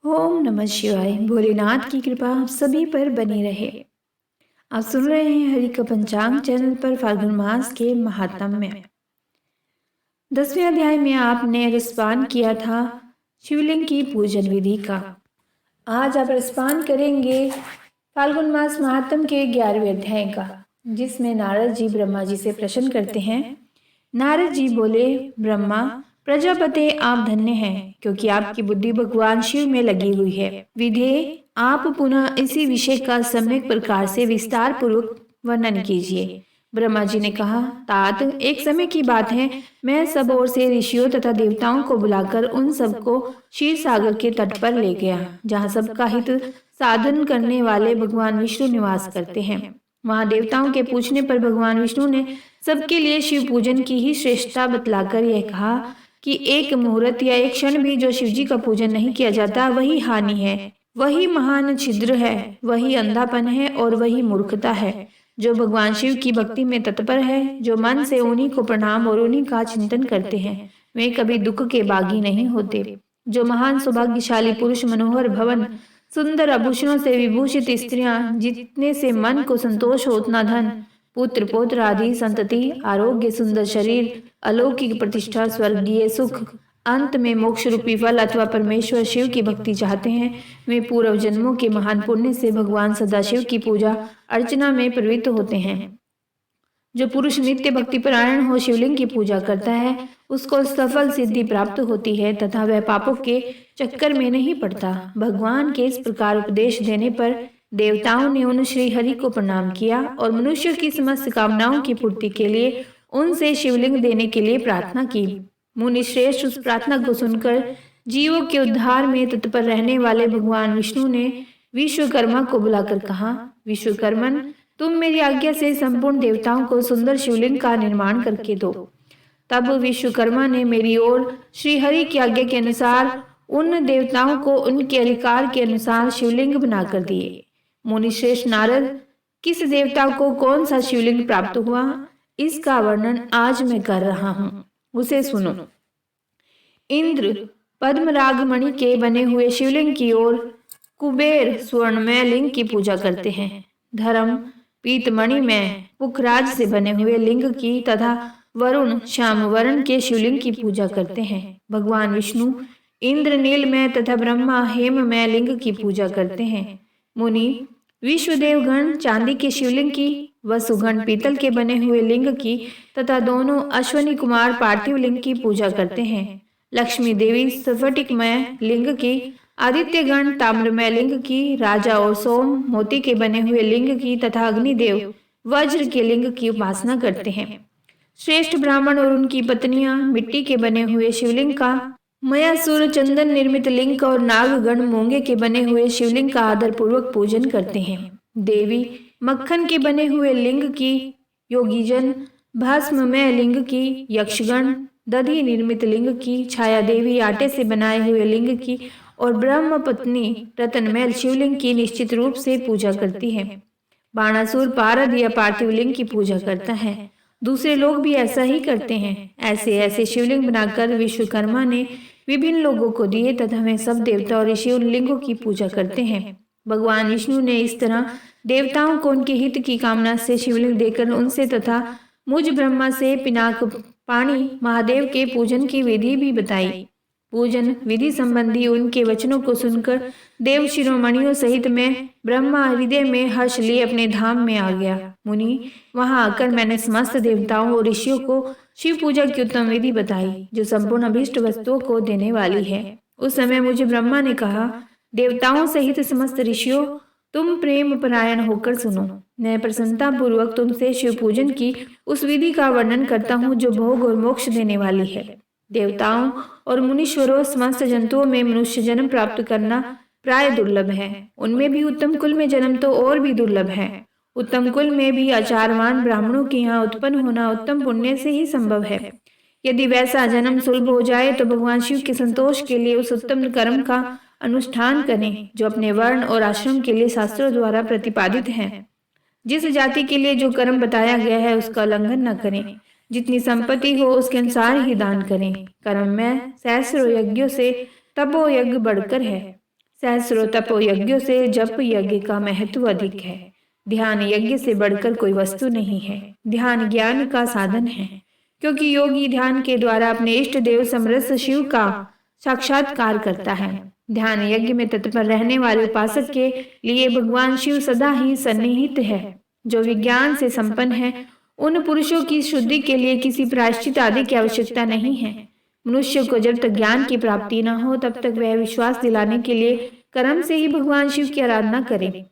ओम नमः शिवाय। भोलेनाथ की कृपा आप सभी पर बनी रहे। आप सुन रहे हैं हरि का पंचांग चैनल पर फाल्गुन मास के महात्म्य में 10वें अध्याय में आपने रसपान किया था शिवलिंग की पूजन विधि का। आज आप रसपान करेंगे फाल्गुन मास महात्म्य के 11वें अध्याय का, जिसमें नारद जी ब्रह्मा जी से प्रश्न करते हैं। नारद जी बोले, ब्रह्मा प्रजापते आप धन्य हैं, क्योंकि आपकी बुद्धि भगवान शिव में लगी हुई है। विधे आप पुनः इसी विषय का सम्यक प्रकार से विस्तार पूर्वक वर्णन कीजिए। ब्रह्मा जी ने कहा, तात एक समय की बात है, मैं सब ओर से ऋषियों तथा देवताओं को बुलाकर उन सबको क्षीर सागर के तट पर ले गया, जहाँ सबका हित साधन करने वाले भगवान विष्णु निवास करते हैं। वहाँ देवताओं के पूछने पर भगवान विष्णु ने सबके लिए शिव पूजन की ही श्रेष्ठता बतलाकर यह कहा कि एक मुहूर्त या एक क्षण भी जो शिव जी का पूजन नहीं किया जाता वही हानि है, वही महान छिद्र है, वही अंधापन है और वही मूर्खता है। जो भगवान शिव की भक्ति में तत्पर है, जो मन से उन्हीं को प्रणाम और उन्हीं का चिंतन करते हैं, वे कभी दुख के बागी नहीं होते। जो महान सौभाग्यशाली पुरुष मनोहर भवन सुंदर आभूषणों से विभूषित स्त्रियां, जितने से मन को संतोष हो उतना धन, पुत्र पौत्र आदि संतति, आरोग्य, सुंदर शरीर, अलौकिक प्रतिष्ठा, स्वर्गीय सुख, अंत में मोक्ष रूपी फल अथवा परमेश्वर शिव की भक्ति चाहते हैं, वे पूर्व जन्मों के महान पुण्य से भगवान सदाशिव की पूजा अर्चना में प्रवृत्त होते हैं। जो पुरुष नित्य भक्ति परायण हो शिवलिंग की पूजा करता है, उसको सफल सिद्धि प्राप्त होती है तथा वह पापों के चक्कर में नहीं पड़ता। भगवान के इस प्रकार उपदेश देने पर देवताओं ने उन श्री हरि को प्रणाम किया और मनुष्य की समस्त कामनाओं की पूर्ति के लिए उनसे शिवलिंग देने के लिए प्रार्थना की। मुनि श्रेष्ठ उस प्रार्थना को सुनकर जीवों के उद्धार में तत्पर रहने वाले भगवान विष्णु ने विश्वकर्मा को बुलाकर कहा, विश्वकर्मन, तुम मेरी आज्ञा से संपूर्ण देवताओं को सुंदर शिवलिंग का निर्माण करके दो। तब विश्वकर्मा ने मेरी ओर श्री हरि की आज्ञा के अनुसार उन देवताओं को उनके अधिकार के अनुसार शिवलिंग बनाकर दिए। मुनि श्रेष्ठ नारद, किस देवता को कौन सा शिवलिंग प्राप्त हुआ, इसका वर्णन आज मैं कर रहा हूँ, उसे सुनो। इंद्र पद्मराग मणि के बने हुए शिवलिंग की ओर कुबेर स्वर्णमय लिंग की पूजा करते हैं। धर्म पीतमणि में पुखराज से बने हुए लिंग की तथा वरुण श्याम वर्ण के शिवलिंग की पूजा करते हैं। भगवान विष्णु इंद्र नील में तथा ब्रह्मा हेम में लिंग की पूजा करते हैं। मुनि विश्वदेवगण चांदी के शिवलिंग की व सुगण पीतल के बने हुए लिंग की तथा दोनों अश्वनी कुमार पार्थिव लिंग की पूजा करते हैं। लक्ष्मी देवी स्फटिकमय लिंग की, आदित्यगण ताम्रमय लिंग की, राजा और सोम मोती के बने हुए लिंग की तथा अग्निदेव वज्र के लिंग की उपासना करते हैं। श्रेष्ठ ब्राह्मण और उनकी पत्नियां मिट्टी के बने हुए शिवलिंग का, मयासुर चंदन निर्मित लिंग और नागगण मूंगे के बने हुए शिवलिंग का आदर पूर्वक पूजन करते हैं। देवी मक्खन के बने हुए लिंग की, योगीजन भस्ममय लिंग की, यक्षगण दधि निर्मित लिंग की, छाया देवी आटे से बनाए हुए लिंग की और ब्रह्म पत्नी रतनमय शिवलिंग की निश्चित रूप से पूजा करती है। बाणासुर पारद या पार्थिव लिंग की पूजा करता है। दूसरे लोग भी ऐसा ही करते हैं। ऐसे ऐसे शिवलिंग बनाकर विश्वकर्मा ने विभिन्न लोगों को दिए तथा वे सब देवता और ऋषि उन लिंगों की पूजा करते हैं। भगवान विष्णु ने इस तरह देवताओं को उनके हित की कामना से शिवलिंग देकर उनसे तथा मुझ ब्रह्मा से पिनाक पाणी महादेव के पूजन की विधि भी बताई। पूजन विधि संबंधी उनके वचनों को सुनकर देव शिरोमणियों सहित मैं ब्रह्मा हृदय में हर्ष लिए अपने धाम में आ गया। मुनि, वहां आकर मैंने समस्त देवताओं और ऋषियों को शिव पूजा की उत्तम विधि बताई, जो संपूर्ण अभीष्ट वस्तुओं को देने वाली है। उस समय मुझे ब्रह्मा ने कहा, देवताओं सहित समस्त ऋषियों, तुम प्रेम परायण होकर सुनो। मैं प्रसन्नता पूर्वक तुमसे शिव पूजन की उस विधि का वर्णन करता हूँ जो भोग और मोक्ष देने वाली है। देवताओं और मुनीश्वरों समस्त जंतुओं में मनुष्य जन्म प्राप्त करना प्राय दुर्लभ है। उनमें भी उत्तम कुल में जन्म तो और भी दुर्लभ है। उत्तम कुल में भी आचारवान ब्राह्मणों के यहाँ उत्पन्न होना उत्तम पुण्य से ही संभव है। यदि वैसा जन्म सुलभ हो जाए तो भगवान शिव के संतोष के लिए उस उत्तम कर्म का अनुष्ठान करें जो अपने वर्ण और आश्रम के लिए शास्त्रों द्वारा प्रतिपादित है। जिस जाति के लिए जो कर्म बताया गया है उसका उल्लंघन न करें। जितनी संपत्ति हो उसके अनुसार ही दान करें। कर्म में सहस्रो यज्ञों से तपो यज्ञ बढ़कर है। सहस्रों तप यज्ञों से जप यज्ञ का महत्व अधिक है। ध्यान यज्ञ से बढ़कर कोई वस्तु नहीं है। ध्यान ज्ञान का साधन है, क्योंकि योगी ध्यान के द्वारा अपने इष्ट देव समरस शिव का साक्षात्कार करता है। ध्यान यज्ञ में तत्पर रहने वाले उपासक के लिए भगवान शिव सदा ही सन्निहित है। जो विज्ञान से संपन्न है, उन पुरुषों की शुद्धि के लिए किसी प्रायश्चित आदि की आवश्यकता नहीं है। मनुष्य को जब तक ज्ञान की प्राप्ति न हो, तब तक वह विश्वास दिलाने के लिए कर्म से ही भगवान शिव की आराधना करे।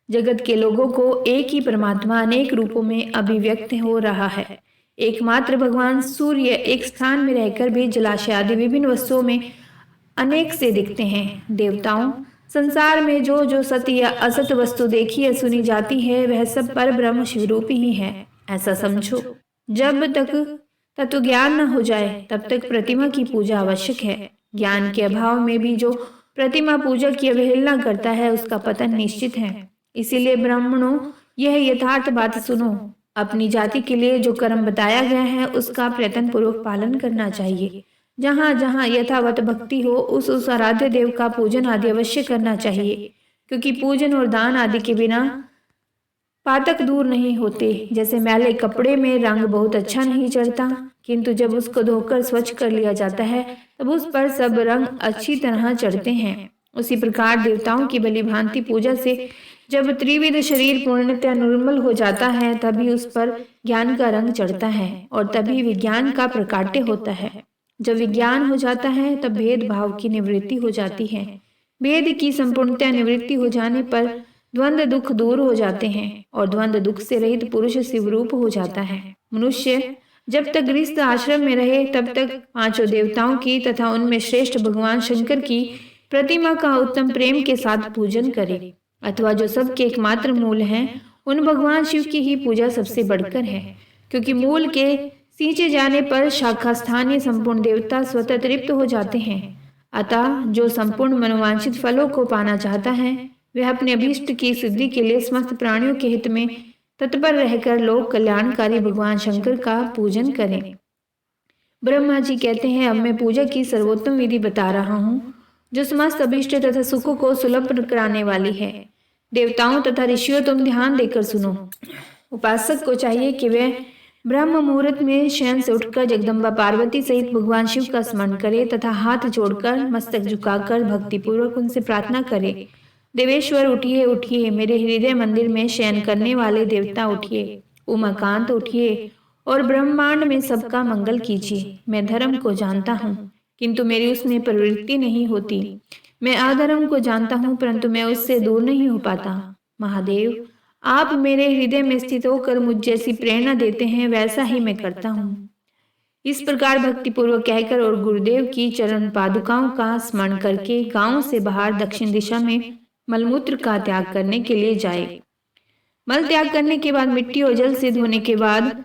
जगत के लोगों को एक ही परमात्मा अनेक रूपों में अभिव्यक्त हो रहा है। एकमात्र भगवान सूर्य एक स्थान में रहकर भी जलाशय आदि विभिन्न वस्तुओं में अनेक से दिखते हैं। देवताओं, संसार में जो जो सत्य या असत वस्तु देखी या सुनी जाती है, वह सब पर ब्रह्म शिवरूप ही है, ऐसा समझो। जब तक तत्व ज्ञान न हो जाए, तब तक प्रतिमा की पूजा आवश्यक है। ज्ञान के अभाव में भी जो प्रतिमा पूजा की अवहेलना करता है, उसका पतन निश्चित है। इसीलिए ब्राह्मणों, यह यथार्थ बात सुनो। अपनी जाति के लिए जो कर्म बताया गया है, उसका प्रयत्न पूर्वक पालन करना चाहिए। जहाँ जहाँ यथावत भक्ति हो, उस आराध्य देव का पूजन आदि अवश्य करना चाहिए, क्योंकि पूजन और दान आदि के बिना पातक दूर नहीं होते। जैसे मैले कपड़े में रंग बहुत अच्छा नहीं चढ़ता, किंतु जब उसको धोकर स्वच्छ कर लिया जाता है, तब उस पर सब रंग अच्छी तरह चढ़ते हैं। उसी प्रकार देवताओं की भली भांति पूजा से जब त्रिविध शरीर पूर्णतः निर्मल हो जाता है, तभी उस पर ज्ञान का रंग चढ़ता है और तभी विज्ञान का प्रकाट्य होता है। जब विज्ञान हो जाता है, तब भेदभाव की निवृत्ति हो जाती है। भेद की संपूर्णतः निवृत्ति हो जाने पर द्वंद्व दुख दूर हो जाते हैं और द्वंद्व दुख से रहित पुरुष शिवरूप हो जाता है। मनुष्य जब तक गृहस्थ आश्रम में रहे, तब तक पांचों देवताओं की तथा उनमें श्रेष्ठ भगवान शंकर की प्रतिमा का उत्तम प्रेम के साथ पूजन करे, अथवा जो सबके एकमात्र मूल हैं, उन भगवान शिव की ही पूजा सबसे बढ़कर है। क्योंकि मूल के सींचे जाने पर शाखा स्थानीय संपूर्ण देवता स्वतः तृप्त हो जाते हैं। अतः जो संपूर्ण मनोवांछित फलों को पाना चाहता है, वह अपने अभीष्ट की सिद्धि के लिए समस्त प्राणियों के हित में तत्पर रहकर लोक कल्याणकारी भगवान शंकर का पूजन करें। ब्रह्मा जी कहते हैं, अब मैं पूजा की सर्वोत्तम विधि बता रहा हूँ, जो समस्त अभीष्ट तथा सुखों को सुलभ कराने वाली है। देवताओं तथा ऋषियों, तुम ध्यान देकर सुनो। उपासक को चाहिए कि वह ब्रह्म मुहूर्त में शयन से उठकर जगदम्बा पार्वती सहित भगवान शिव का स्मरण करे तथा हाथ जोड़कर मस्तक झुकाकर भक्तिपूर्वक उनसे प्रार्थना करे, देवेश्वर उठिए उठिए, मेरे हृदय मंदिर में शयन करने वाले देवता उठिए, उमाकांत उठिए और ब्रह्मांड में सबका मंगल कीजिए। मैं धर्म को जानता हूँ, किंतु मेरी उसमें प्रवृत्ति नहीं होती। मैं अधर्म को जानता हूँ, परंतु मैं उससे दूर नहीं हो पाता। महादेव, आप मेरे हृदय में स्थित होकर मुझ जैसी प्रेरणा देते हैं, वैसा ही मैं करता हूँ। इस प्रकार भक्तिपूर्वक कहकर और गुरुदेव की चरण पादुकाओं का स्मरण करके गांव से बाहर दक्षिण दिशा में मलमूत्र का त्याग करने के लिए जाए। मल त्याग करने के बाद मिट्टी और जल से धोने के बाद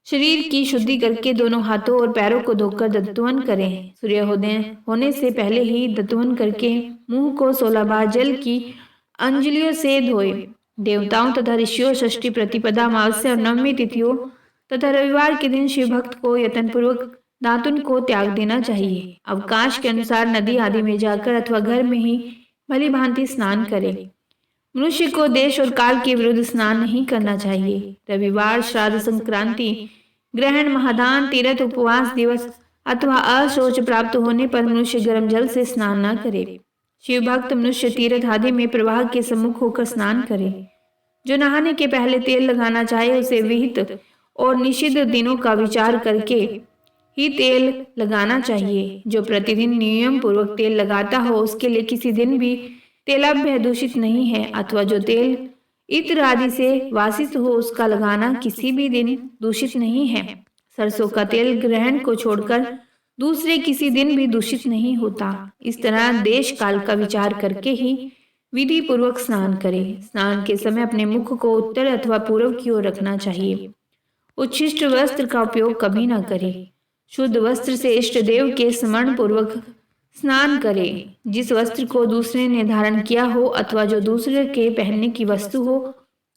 शरीर की शुद्धि करके दोनों हाथों और पैरों को धोकर दत्तवन करें। सूर्योदय होने से पहले ही दत्तवन करके मुंह को 16 बार जल की अंजलियों से धोए। देवताओं तथा ऋषियों, षष्ठी, प्रतिपदा, अमावस्या और नवमी तिथियों तथा रविवार के दिन शिव भक्त को यत्नपूर्वक दातुन को त्याग देना चाहिए। अवकाश के अनुसार नदी आदि में जाकर अथवा घर में ही भली भांति स्नान करे। मनुष्य को देश और काल के विरुद्ध स्नान नहीं करना चाहिए। रविवार, श्राद्ध, संक्रांति, ग्रहण, महादान, तीर्थ, उपवास दिवस अथवा अशौच प्राप्त होने पर मनुष्य गर्म जल से स्नान न करे। शिव भक्त मनुष्य तीर्थ आदि में प्रवाह के सम्मुख होकर स्नान करे। जो नहाने के पहले तेल लगाना चाहे, उसे विहित और निषिद्ध दिनों का विचार करके ही तेल लगाना चाहिए। जो प्रतिदिन नियम पूर्वक तेल लगाता हो, उसके लिए किसी दिन भी तेलाभ्य दूषित नहीं है, अथवा जो तेल इत्र आदि से वासित हो, उसका लगाना किसी भी दिन दूषित नहीं है। सरसों का तेल ग्रहण को छोड़कर दूसरे किसी दिन भी दूषित नहीं होता। इस तरह देश काल का विचार करके ही विधि पूर्वक स्नान करें। स्नान के समय अपने मुख को उत्तर अथवा पूर्व की ओर रखना चाहिए। उच्छिष्ट वस्त्र का उपयोग कभी न करें। शुद्ध वस्त्र से इष्ट देव के स्मरण पूर्वक स्नान करें। जिस वस्त्र को दूसरे ने धारण किया हो अथवा जो दूसरे के पहनने की वस्तु हो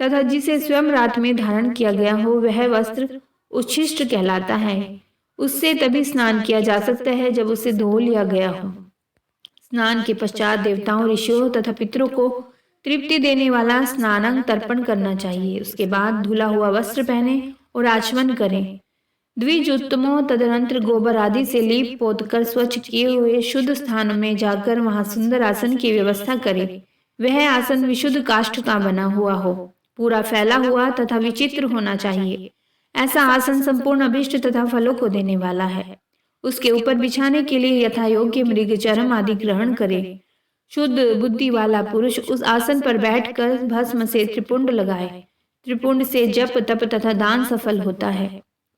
तथा जिसे स्वयं रात में धारण किया गया हो, वह वस्त्र उच्छिष्ट कहलाता है। उससे तभी स्नान किया जा सकता है जब उसे धो लिया गया हो। स्नान के पश्चात देवताओं, ऋषियों तथा पितरों को तृप्ति देने वाला स्नानांग तर्पण करना चाहिए। उसके बाद धुला हुआ वस्त्र पहने और आचमन करें। द्विजोत्तमों तदनंतर गोबर आदि से लीप पोत कर स्वच्छ किए हुए शुद्ध स्थान में जाकर वहां सुंदर आसन की व्यवस्था करें। वह आसन विशुद्ध काष्ठ का बना हुआ हो, पूरा फैला हुआ तथा विचित्र होना चाहिए। ऐसा आसन संपूर्ण अभिष्ट तथा फलों को देने वाला है। उसके ऊपर बिछाने के लिए यथा योग्य मृग चरम आदि ग्रहण करे। शुद्ध बुद्धि वाला पुरुष उस आसन पर बैठकर भस्म से त्रिपुंड लगाए। त्रिपुंड से जप तप तथा दान सफल होता है।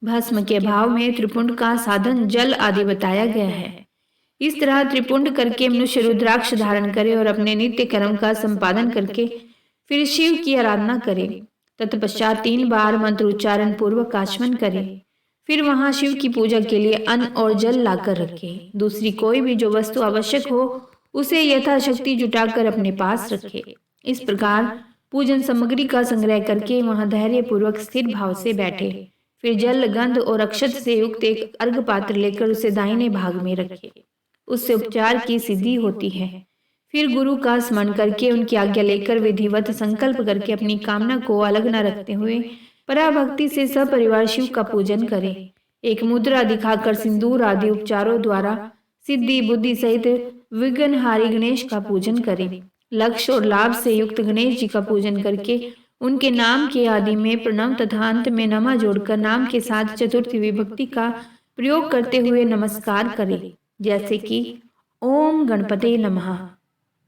भस्म के भाव में त्रिपुंड का साधन जल आदि बताया गया है। इस तरह त्रिपुंड करके मनुष्य रुद्राक्ष धारण करे और अपने नित्य कर्म का संपादन करके फिर शिव की आराधना करे। तत्पश्चात 3 बार मंत्र उच्चारण पूर्वक आचमन करे। फिर वहां शिव की पूजा के लिए अन्न और जल लाकर रखे। दूसरी कोई भी जो वस्तु आवश्यक हो उसे यथाशक्ति जुटाकर अपने पास रखे। इस प्रकार पूजन सामग्री का संग्रह करके वहां धैर्य पूर्वक स्थिर भाव से बैठे। फिर जल, गंध और अक्षत से युक्त एक अर्घ पात्र लेकर उसे दाहिने भाग में रखे। उससे उपचार की सिद्धि होती है। फिर गुरु का स्मरण करके उनकी आज्ञा लेकर विधिवत संकल्प करके अपनी कामना को अलग न रखते हुए पराभक्ति से सपरिवार शिव का पूजन करें। एक मुद्रा दिखाकर सिंदूर आदि उपचारों द्वारा सिद्धि बुद्धि सहित विघ्नहारी गणेश का पूजन करें। लक्ष्य और लाभ से युक्त गणेश जी का पूजन करके उनके नाम के आदि में प्रणव तथा अंत में नमा जोड़कर नाम के साथ चतुर्थी विभक्ति का प्रयोग करते हुए नमस्कार करें, जैसे कि ओम गणपते नमः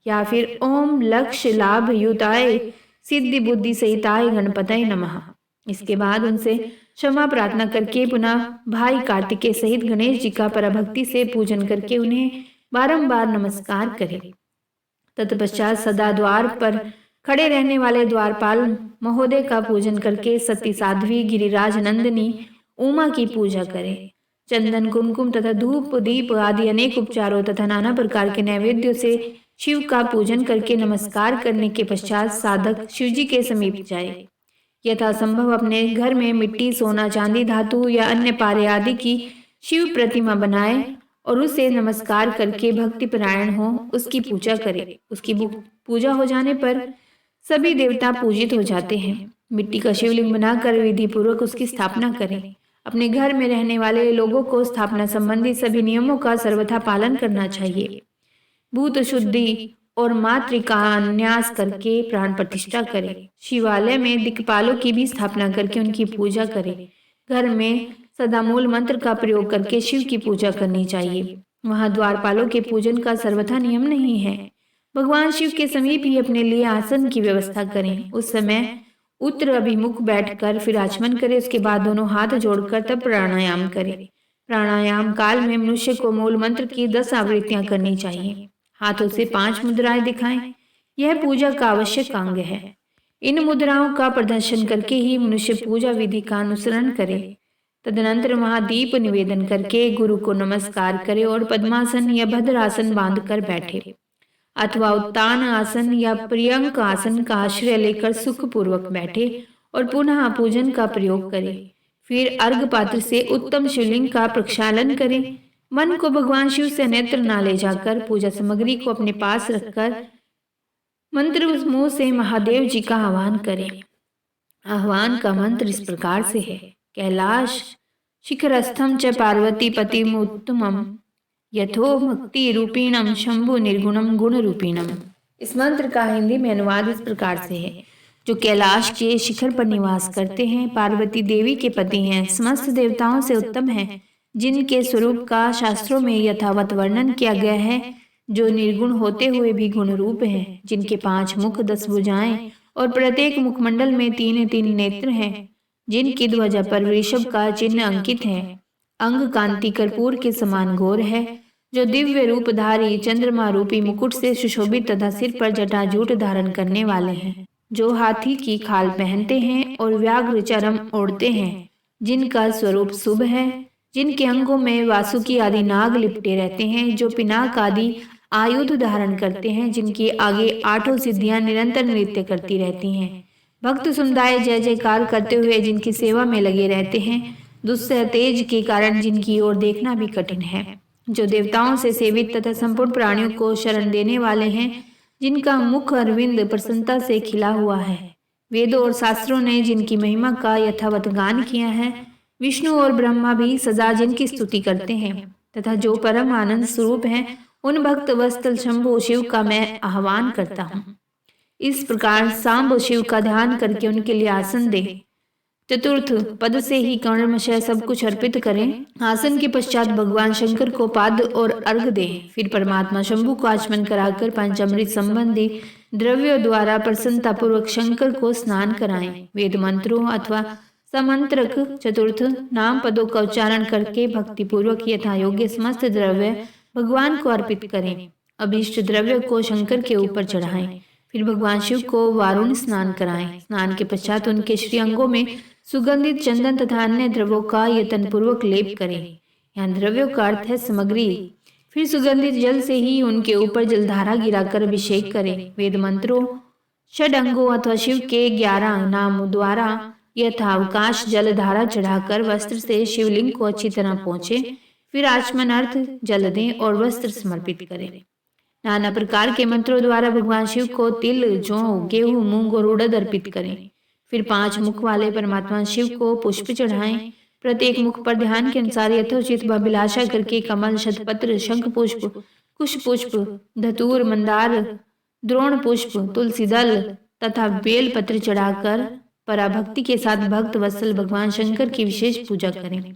या फिर ओम लक्ष्य लाभ युताय सिद्धि बुद्धि सहिताय गणपतये नमः। इसके बाद उनसे क्षमा प्रार्थना करके पुनः भाई कार्तिकेय सहित गणेश जी का पराभक्ति से पूजन करके उन्हें बारंबार नमस्कार करें। तत्पश्चात सदा द्वार पर खड़े रहने वाले द्वारपाल महोदय का पूजन करके सती साध्वी गिरिराज नंदिनी उमा की पूजा करें। चंदन कुमकुम तथा धूप दीप आदि अनेक उपचारों तथा नाना प्रकार के नैवेद्यों से शिव का पूजन करके नमस्कार करने के पश्चात साधक शिव जी के समीप जाए। यथासंभव अपने घर में मिट्टी, सोना, चांदी, धातु या अन्य पारे आदि की शिव प्रतिमा बनाए और उसे नमस्कार करके भक्ति परायण हो उसकी पूजा करे। उसकी पूजा हो जाने पर सभी देवता पूजित हो जाते हैं। मिट्टी का शिवलिंग बनाकर विधि पूर्वक उसकी स्थापना करें। अपने घर में रहने वाले लोगों को स्थापना संबंधी सभी नियमों का सर्वथा पालन करना चाहिए। भूत शुद्धि और मातृका न्यास करके प्राण प्रतिष्ठा करें। शिवालय में दिक्पालों की भी स्थापना करके उनकी पूजा करें। घर में सदा मूल मंत्र का प्रयोग करके शिव की पूजा करनी चाहिए। वहां द्वारपालों के पूजन का सर्वथा नियम नहीं है। भगवान शिव के समीप ही अपने लिए आसन की व्यवस्था करें। उस समय उत्तर अभिमुख बैठकर फिर आचमन करें। उसके बाद दोनों हाथ जोड़कर तब प्राणायाम करें। प्राणायाम काल में मनुष्य को मूल मंत्र की 10 आवृत्तियां करनी चाहिए। हाथों से 5 मुद्राएं दिखाएं। यह पूजा का आवश्यक अंग है। इन मुद्राओं का प्रदर्शन करके ही मनुष्य पूजा विधि का अनुसरण करे। तदनंतर वहां दीप निवेदन करके गुरु को नमस्कार करे और पद्मासन या भद्रासन बांधकर बैठे अथवा उत्तान आसन या पर्यंक आसन का आश्रय लेकर सुख पूर्वक बैठे और पुनः पूजन का प्रयोग करें। फिर अर्घ पात्र से उत्तम शिवलिंग का प्रक्षालन करें। मन को भगवान शिव से अन्यत्र न ले जाकर पूजा सामग्री को अपने पास रखकर मंत्र समूह से महादेव जी का आह्वान करें। आह्वान का मंत्र इस प्रकार से है। कैलाश शिखरस्थम च पार्वती पतिमुत्तमम यथो भक्ति रूपीणम शंभु निर्गुणम गुण रूपीणम। इस मंत्र का हिंदी में अनुवाद इस प्रकार से है। जो कैलाश के शिखर पर निवास करते हैं, पार्वती देवी के पति हैं, समस्त देवताओं से उत्तम हैं, जिनके स्वरूप का शास्त्रों में यथावत वर्णन किया गया है, जो निर्गुण होते हुए भी गुण रूप हैं, जिनके 5 मुख 10 भुजाएं और प्रत्येक मुखमंडल में 3 नेत्र हैं, जिनकी ध्वजा पर वृषभ का चिन्ह अंकित है, अंग कांति कर्पूर के समान घोर है, जो दिव्य रूपधारी चंद्रमा रूपी मुकुट से सुशोभित तथा सिर पर जटाजूट धारण करने वाले हैं, जो हाथी की खाल पहनते हैं और व्याघ्र चरम ओढ़ते हैं, जिनका स्वरूप शुभ है, जिनके अंगों में वासुकी आदि नाग लिपटे रहते हैं, जो पिनाक आदि आयुध धारण करते हैं, जिनकी आगे 8 सिद्धियां निरंतर नृत्य करती रहती हैं, भक्त समुदाय जय जयकार करते हुए जिनकी सेवा में लगे रहते हैं, दुस्सह तेज के कारण जिनकी ओर देखना भी कठिन है, जो देवताओं से सेवित तथा संपूर्ण प्राणियों को शरण देने वाले हैं, जिनका मुख अरविंद प्रसन्नता से खिला हुआ है। वेदों और शास्त्रों ने जिनकी महिमा का यथावत गान किया है, विष्णु और ब्रह्मा भी सदा जिनकी स्तुति करते हैं, तथा जो परम आनंद स्वरूप हैं, उन भक्त वत्सल शंभु शिव का मैं आह्वान करता हूँ। इस प्रकार सांब शिव का ध्यान करके उनके लिए आसन दे। चतुर्थ पद से ही कर्णमशय सब कुछ अर्पित करें। आसन के पश्चात भगवान शंकर को पाद और अर्घ दें। फिर परमात्मा शंभु को आचमन कराकर पंचामृत संबंधी द्रव्यों द्वारा प्रसन्नता पूर्वक शंकर को स्नान कराएं। वेद मंत्रों अथवा समंत्रक चतुर्थ नाम पदों का उच्चारण करके भक्ति पूर्वक यथा योग्य समस्त द्रव्य भगवान को अर्पित करें। अभीष्ट द्रव्य को शंकर के ऊपर चढ़ाएं। फिर भगवान शिव को वारुण स्नान कराएं। स्नान के पश्चात उनके श्री अंगों में सुगंधित चंदन तथा अन्य द्रव्यों का यत्न पूर्वक लेप करें। यहाँ द्रव्यों का अर्थ है सामग्री। फिर सुगंधित जल से ही उनके ऊपर जलधारा गिराकर अभिषेक करें। वेद मंत्रों षड अंगों अथवा शिव के 11 नामों द्वारा यथावकाश जलधारा चढ़ाकर वस्त्र से शिवलिंग को अच्छी तरह पहुँचे। फिर आचमनार्थ जल दें और वस्त्र समर्पित करें। नाना प्रकार के मंत्रों द्वारा भगवान शिव को तिल, जौ, गेहूं, मूंग और उड़द अर्पित करें। फिर 5 मुख वाले परमात्मा शिव को पुष्प चढ़ाएं। प्रत्येक मुख पर ध्यान के अनुसार यथोचित अभिलाषा करके कमल, शतपत्र, शंख पुष्प, कुश पुष्प, धतूर, मंदार, द्रोण पुष्प, तुलसी दल तथा बेल पत्र चढ़ाकर पराभक्ति के साथ भक्त वत्सल भगवान शंकर की विशेष पूजा करें।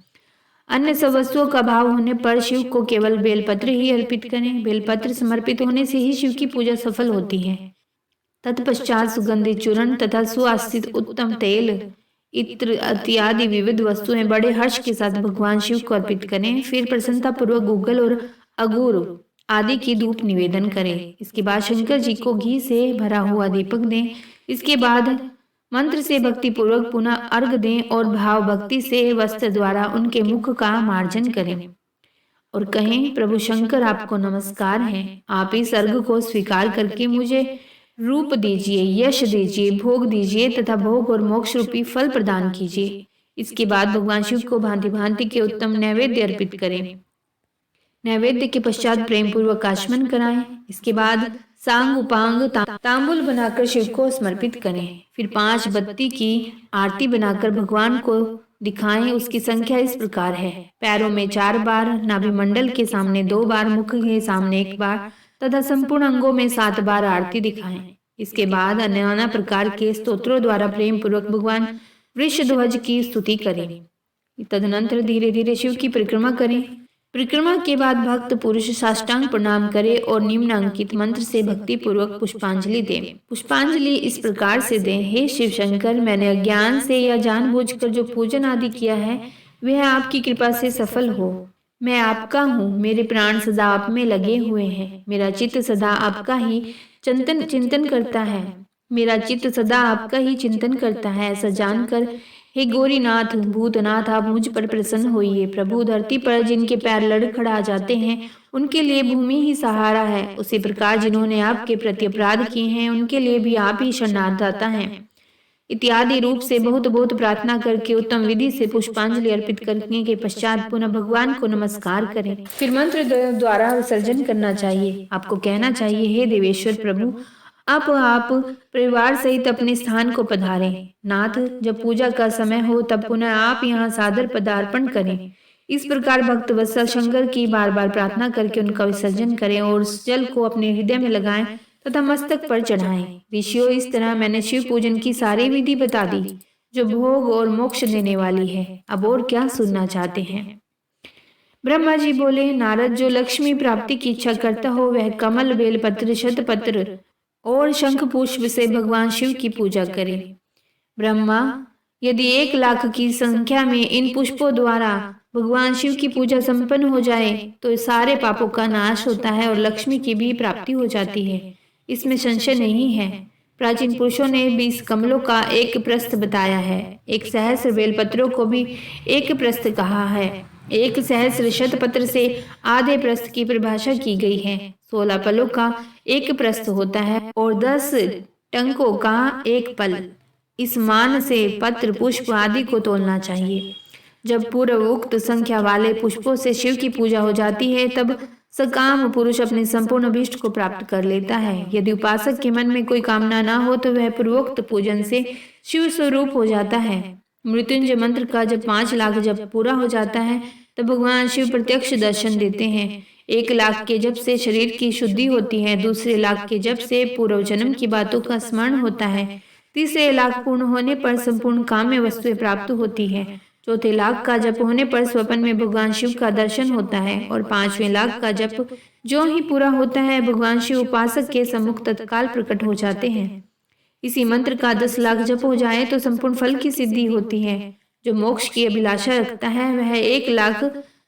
अन्य सब वस्तुओं का अभाव होने पर शिव को केवल बेलपत्र ही अर्पित करें। बेलपत्र समर्पित होने से ही शिव की पूजा सफल होती है। तत्पश्चात सुगंधित चूर्ण तथा सुवासित उत्तम तेल, इत्र इत्यादि विविध वस्तुएं बड़े हर्ष के साथ भगवान शिव को अर्पित करें। फिर प्रसन्नता पूर्वक गूगल और अगूर आदि की धूप निवेदन करें। इसके बाद शंकर जी को घी से भरा हुआ दीपक दें। इसके बाद मंत्र से भक्ति पूर्वक पुनः अर्घ दें और भाव भक्ति से वस्त्र द्वारा उनके मुख का मार्जन करें और कहें, प्रभु शंकर आपको नमस्कार है। आप इस अर्घ को स्वीकार करके मुझे रूप दीजिए, यश दीजिए, भोग दीजिए तथा भोग और मोक्ष रूपी फल प्रदान कीजिए। इसके बाद भगवान शिव को भांति भांति के उत्तम नैवेद्य अर्पित करें। नैवेद्य के पश्चात प्रेम पूर्वक आचमन कराएं। इसके बाद सांग उपांग तांबुल बनाकर शिव को समर्पित करें। फिर 5 बत्ती की आरती बनाकर भगवान को दिखाएं। उसकी संख्या इस प्रकार है: पैरों में 4 बार, नाभि मंडल के सामने 2 बार, मुख के सामने 1 बार तथा संपूर्ण अंगों में 7 बार आरती दिखाएं। इसके बाद नाना प्रकार के स्तोत्रों द्वारा प्रेम पूर्वक भगवान वृषध्वज की स्तुति करें। तदनंतर धीरे धीरे शिव की परिक्रमा करें। परिक्रमा के बाद भक्त पुरुष साष्टांग प्रणाम करे और निम्नांकित मंत्र से भक्ति पूर्वक पुष्पांजलि दें। पुष्पांजलि इस प्रकार से दें: हे शिव शंकर, मैंने अज्ञान से या जानबूझकर जो पूजन आदि किया है वह आपकी कृपा से सफल हो। मैं आपका हूँ, मेरे प्राण सदा आप में लगे हुए हैं। मेरा चित्त सदा आपका ही चिंतन करता है। मेरा चित्त सदा आपका ही चिंतन करता है। ऐसा जानकर हे गौरीनाथ, भूतनाथ, आप मुझ पर प्रसन्न होइए। प्रभु, धरती पर जिनके पैर लड़खड़ा जाते हैं उनके लिए भूमि ही सहारा है। उसी प्रकार जिन्होंने आपके प्रति अपराध किए हैं उनके लिए भी आप ही शरणागत हैं। इत्यादि रूप से बहुत बहुत प्रार्थना करके उत्तम विधि से पुष्पांजलि अर्पित करने के पश्चात पुनः भगवान को नमस्कार करें। फिर मंत्र द्वारा विसर्जन करना चाहिए। आपको कहना चाहिए, हे देवेश्वर प्रभु, आप परिवार सहित अपने स्थान को पधारें। नाथ, जब पूजा का समय हो तब पुनः आप यहाँ सादर पदार्पण करें। इस प्रकार भक्त वत्सल शंकर की बार बार प्रार्थना करके उनका विसर्जन करें और उस जल को अपने हृदय में लगाएं तथा मस्तक पर चढ़ाएं। ऋषियों, इस तरह मैंने शिव पूजन की सारी विधि बता दी जो भोग और मोक्ष देने वाली है। अब और क्या सुनना चाहते हैं? ब्रह्मा जी बोले, नारद, जो लक्ष्मी प्राप्ति की इच्छा करता हो वह कमल, बेलपत्र, शतपत्र और शंख पुष्प से भगवान शिव की पूजा करे। ब्रह्मा, यदि 1 लाख की संख्या में इन पुष्पों द्वारा भगवान शिव की पूजा संपन्न हो जाए तो सारे पापों का नाश होता है और लक्ष्मी की भी प्राप्ति हो जाती है। इसमें संशय नहीं है। प्राचीन पुरुषों ने 20 कमलों का एक प्रस्थ बताया है। 1 सहस्र बेलपत्रों को भी एक प्रस्थ कहा है। 1 सहस्र शतपत्र से आधे प्रस्थ की परिभाषा की गई है। 16 पलों का एक प्रस्थ होता है और 10 टंकों का एक पल। इस मान से पत्र, पुष्प आदि को तोलना चाहिए। जब पूर्वोक्त संख्या वाले पुष्पों से शिव की पूजा हो जाती है तब सकाम पुरुष अपने संपूर्ण अभीष्ट को प्राप्त कर लेता है। यदि उपासक के मन में कोई कामना ना हो तो वह पूर्वोक्त पूजन से शिव स्वरूप हो जाता है। मृत्युंजय मंत्र का जब 5 लाख जब पूरा हो जाता है तब भगवान शिव प्रत्यक्ष दर्शन देते हैं। 1 लाख के जप से शरीर की शुद्धि होती है, दूसरे लाख के जप से पूर्व जन्म की बातों का स्मरण होता है, तीसरे लाख पूर्ण होने पर संपूर्ण काम्य वस्तुएं प्राप्त होती है, चौथे लाख का जप होने पर स्वप्न में भगवान शिव का दर्शन होता है और 5वें लाख का जप जो ही पूरा होता है भगवान शिव उपासक के सम्मुख तत्काल प्रकट हो जाते हैं। इसी मंत्र का 10 लाख जप हो जाए तो संपूर्ण फल की सिद्धि होती है। जो मोक्ष की अभिलाषा रखता है वह 1 लाख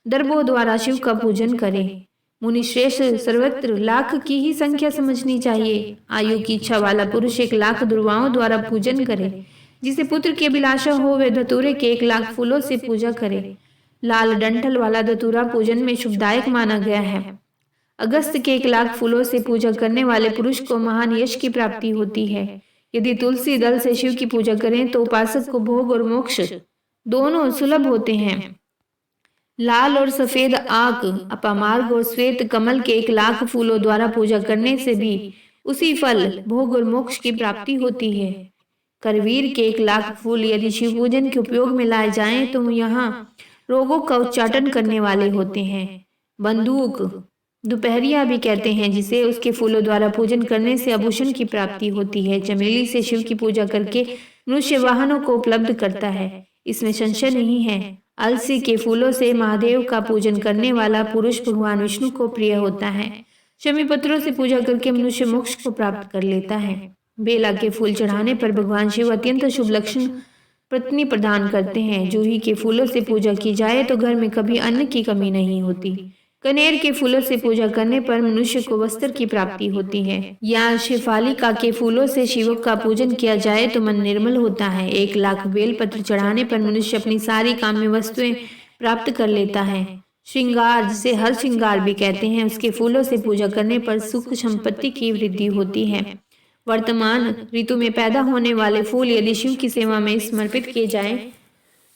दर्भों द्वारा शिव का पूजन करे। मुनि श्रेष्ठ सर्वत्र लाख की ही संख्या समझनी चाहिए। आयु की इच्छा वाला पुरुष 1 लाख दुर्वाओं द्वारा पूजन करे। जिसे पुत्र की अभिलाषा हो वह धतूरे के 1 लाख फूलों से पूजा करे। लाल डंठल वाला धतूरा पूजन में शुभदायक माना गया है। अगस्त के 1 लाख फूलों से पूजा करने वाले पुरुष को महान यश की प्राप्ति होती है। यदि तुलसी दल से शिव की पूजा करें तो उपासक को भोग और मोक्ष दोनों सुलभ होते हैं। लाल और सफेद आक, अपामार्ग और श्वेत कमल के 1 लाख फूलों द्वारा पूजा करने से भी उसी फल भोग और मोक्ष की प्राप्ति होती है। करवीर के 1 लाख फूल यदि शिव पूजन के उपयोग में लाए जाएं तो यहाँ रोगों का उच्चाटन करने वाले होते हैं। बंदूक दोपहरिया भी कहते हैं जिसे उसके फूलों द्वारा पूजन करने से आभूषण की प्राप्ति होती है। चमेली से शिव की पूजा करके मनुष्य वाहनों को उपलब्ध करता है, इसमें संशय नहीं है। अलसी के फूलों से महादेव का पूजन करने वाला पुरुष भगवान विष्णु को प्रिय होता है। शमी पत्रों से पूजा करके मनुष्य मोक्ष को प्राप्त कर लेता है। बेला के फूल चढ़ाने पर भगवान शिव अत्यंत शुभ लक्षण पत्नी प्रदान करते हैं। जूही के फूलों से पूजा की जाए तो घर में कभी अन्न की कमी नहीं होती। कनेर के फूलों से पूजा करने पर मनुष्य को वस्त्र की प्राप्ति होती है। या शेफालिका के फूलों से शिव का पूजन किया जाए तो मन निर्मल होता है। 1 लाख बेलपत्र चढ़ाने पर मनुष्य अपनी सारी काम्य वस्तुएं प्राप्त कर लेता है। श्रृंगार जिसे हर श्रृंगार भी कहते हैं उसके फूलों से पूजा करने पर सुख संपत्ति की वृद्धि होती है। वर्तमान ऋतु में पैदा होने वाले फूल यदि शिव की सेवा में समर्पित किए जाएं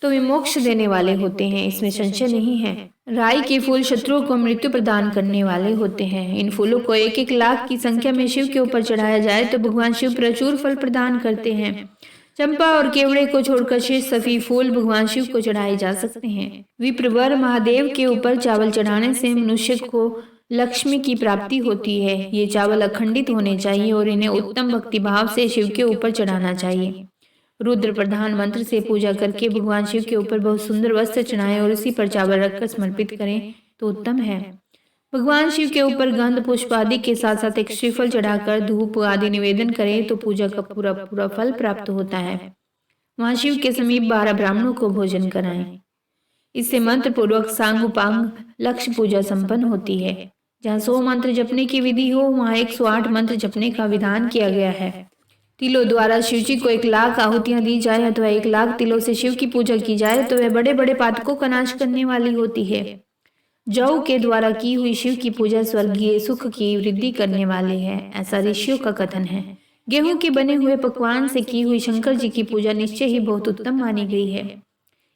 तो वे मोक्ष देने वाले होते हैं, इसमें संशय नहीं है। राई के फूल शत्रुओं को मृत्यु प्रदान करने वाले होते हैं। इन फूलों को 1-1 लाख की संख्या में शिव के ऊपर चढ़ाया जाए तो भगवान शिव प्रचुर फल प्रदान करते हैं। चंपा और केवड़े को छोड़कर शेष सभी फूल भगवान शिव को चढ़ाए जा सकते हैं। विप्रवर महादेव के ऊपर चावल चढ़ाने से मनुष्य को लक्ष्मी की प्राप्ति होती है। ये चावल अखंडित होने चाहिए और इन्हें उत्तम भक्ति भाव से शिव के ऊपर चढ़ाना चाहिए। रुद्र प्रधान मंत्र से पूजा करके भगवान शिव के ऊपर बहुत सुंदर वस्त्र चढ़ाएं और उसी पर चावल रखकर समर्पित करें तो उत्तम है। भगवान शिव के ऊपर गंध पुष्प आदि के साथ साथ एक श्रीफल चढ़ाकर धूप आदि निवेदन करें तो पूजा का पूरा फल प्राप्त होता है। वहां शिव के समीप 12 ब्राह्मणों को भोजन कराएं। इससे मंत्र पूर्वक सांग उपांग लक्ष्य पूजा संपन्न होती है। जहाँ 100 मंत्र जपने की विधि हो वहाँ 108 मंत्र जपने का विधान किया गया है। तिलों द्वारा शिव जी को 1 लाख आहुतियां दी जाए अथवा 1 लाख तिलों से शिव की पूजा की जाए तो वह बड़े बड़े पातकों का नाश करने वाली होती है। जौ के द्वारा की हुई शिव की पूजा स्वर्गीय सुख की वृद्धि करने वाली है, ऐसा ऋषियों का कथन है। गेहूं के बने हुए पकवान से की हुई शंकर जी की पूजा निश्चय ही बहुत उत्तम मानी गई है।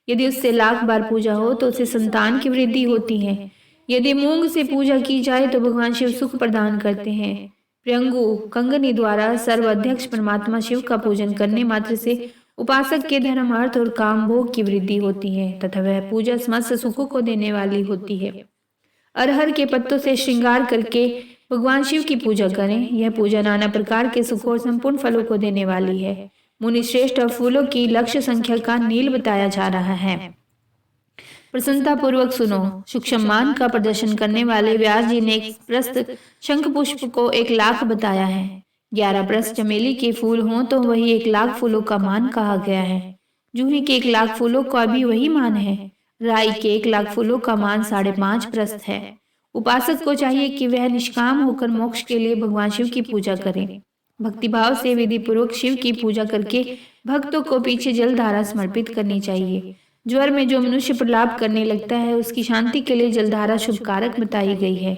यदि उससे 1 लाख बार पूजा हो तो उससे संतान की वृद्धि होती है। यदि मूंग से पूजा की जाए तो भगवान शिव सुख प्रदान करते हैं। प्रियंगु कंगनी द्वारा सर्वाध्यक्ष परमात्मा शिव का पूजन करने मात्र से उपासक के धर्म अर्थ और काम भोग की वृद्धि होती है तथा वह पूजा समस्त सुखों को देने वाली होती है। अरहर के पत्तों से श्रृंगार करके भगवान शिव की पूजा करें। यह पूजा नाना प्रकार के सुखों और संपूर्ण फलों को देने वाली है। मुनि श्रेष्ठ फूलों की लक्ष्य संख्या का नील बताया जा रहा है। प्रसन्नता पूर्वक सुनो। सूक्ष्म मान का प्रदर्शन करने वाले व्यास जी ने एक प्रस्थ शंख पुष्प को 1 लाख बताया है। 11 प्रस्थ चमेली के फूल हों तो वही 1 लाख फूलों का मान कहा गया है। जूही के 1 लाख फूलों का भी वही मान है। राई के 1 लाख फूलों का मान 5.5 प्रस्थ है। उपासक को चाहिए कि वह निष्काम होकर मोक्ष के लिए भगवान शिव की पूजा करे। भक्तिभाव से विधि पूर्वक शिव की पूजा करके भक्तों को पीछे जलधारा समर्पित करनी चाहिए। ज्वर में जो मनुष्य प्रलाप करने लगता है उसकी शांति के लिए जलधारा शुभकारक बताई गई है।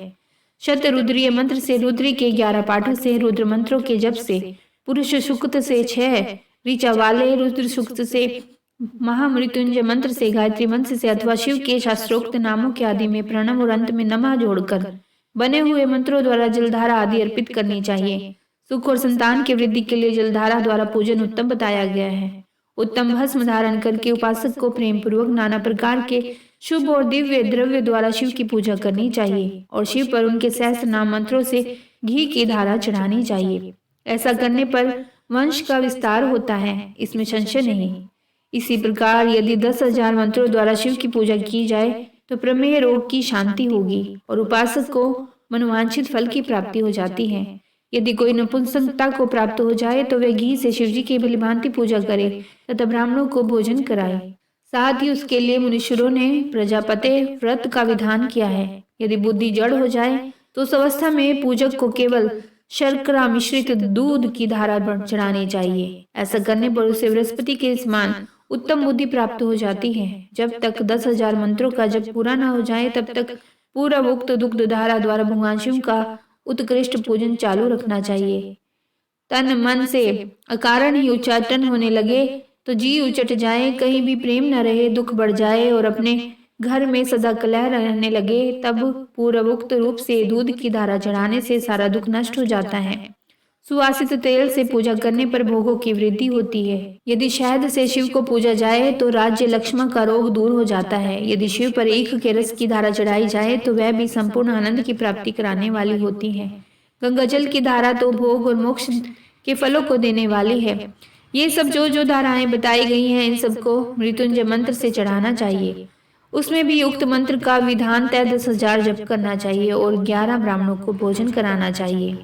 शतरुद्रीय मंत्र से रुद्री के 11 पाठों से रुद्र मंत्रों के जप से पुरुष सूक्त से 6 ऋचा वाले रुद्र सूक्त से महामृत्युंजय मंत्र से, गायत्री मंत्र से अथवा शिव के शास्त्रोक्त नामों के आदि में प्रणव और अंत में नमः जोड़कर बने हुए मंत्रों द्वारा जलधारा आदि अर्पित करनी चाहिए। सुख और संतान की वृद्धि के लिए जलधारा द्वारा पूजन उत्तम बताया गया है। उत्तम भस्म धारण करके उपासक को प्रेम पूर्वक नाना प्रकार के शुभ और दिव्य द्रव्य द्वारा शिव की पूजा करनी चाहिए और शिव पर उनके सहस्त्र नाम मंत्रों से घी की धारा चढ़ानी चाहिए। ऐसा करने पर वंश का विस्तार होता है, इसमें संशय नहीं। इसी प्रकार यदि 10,000 मंत्रों द्वारा शिव की पूजा की जाए तो प्रमेह रोग की शांति होगी और उपासक को मनोवांछित फल की प्राप्ति हो जाती है। यदि कोई नपुंसकता को प्राप्त हो जाए तो वह घी से शिवजी की भलीभांति पूजा करे तथा ब्राह्मणों को भोजन कराए। साथ ही उसके लिए मुनीश्वरों ने प्रजापते व्रत का विधान किया है। यदि बुद्धि जड़ हो जाए तो उस अवस्था में पूजक को केवल शर्करा मिश्रित दूध की धारा चढ़ानी चाहिए। ऐसा करने पर उसे बृहस्पति के समान उत्तम बुद्धि प्राप्त हो जाती है। जब तक 10,000 मंत्रों का जब पूरा न हो जाए तब तक पूरा उक्त दुग्ध धारा द्वारा भगवान शिव का उत्कृष्ट पूजन चालू रखना चाहिए। तन मन से अकारण ही उच्चाटन होने लगे तो जी उचट जाए, कहीं भी प्रेम न रहे, दुख बढ़ जाए और अपने घर में सदा कलह रहने लगे, तब पूर्वोक्त रूप से दूध की धारा चढ़ाने से सारा दुख नष्ट हो जाता है। सुवासित तेल से पूजा करने पर भोगों की वृद्धि होती है। यदि शहद से शिव को पूजा जाए तो राज्य लक्ष्मण का रोग दूर हो जाता है। यदि शिव पर ईख के रस की धारा चढ़ाई जाए तो वह भी संपूर्ण आनंद की प्राप्ति कराने वाली होती है। गंगा जल की धारा तो भोग और मोक्ष के फलों को देने वाली है। ये सब जो धाराएं बताई गई हैं इन सबको मृत्युंजय मंत्र से चढ़ाना चाहिए। उसमें भी उक्त मंत्र का विधान तय 10,000 जप करना चाहिए और 11 ब्राह्मणों को भोजन कराना चाहिए।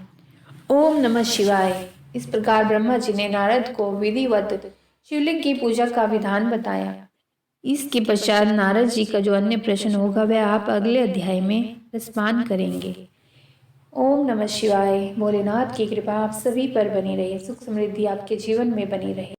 ओम नमः शिवाय। इस प्रकार ब्रह्मा जी ने नारद को विधिवत शिवलिंग की पूजा का विधान बताया। इसके पश्चात नारद जी का जो अन्य प्रश्न होगा वह आप अगले अध्याय में रसपान करेंगे। ओम नमः शिवाय। भोलेनाथ की कृपा आप सभी पर बनी रहे, सुख समृद्धि आपके जीवन में बनी रहे।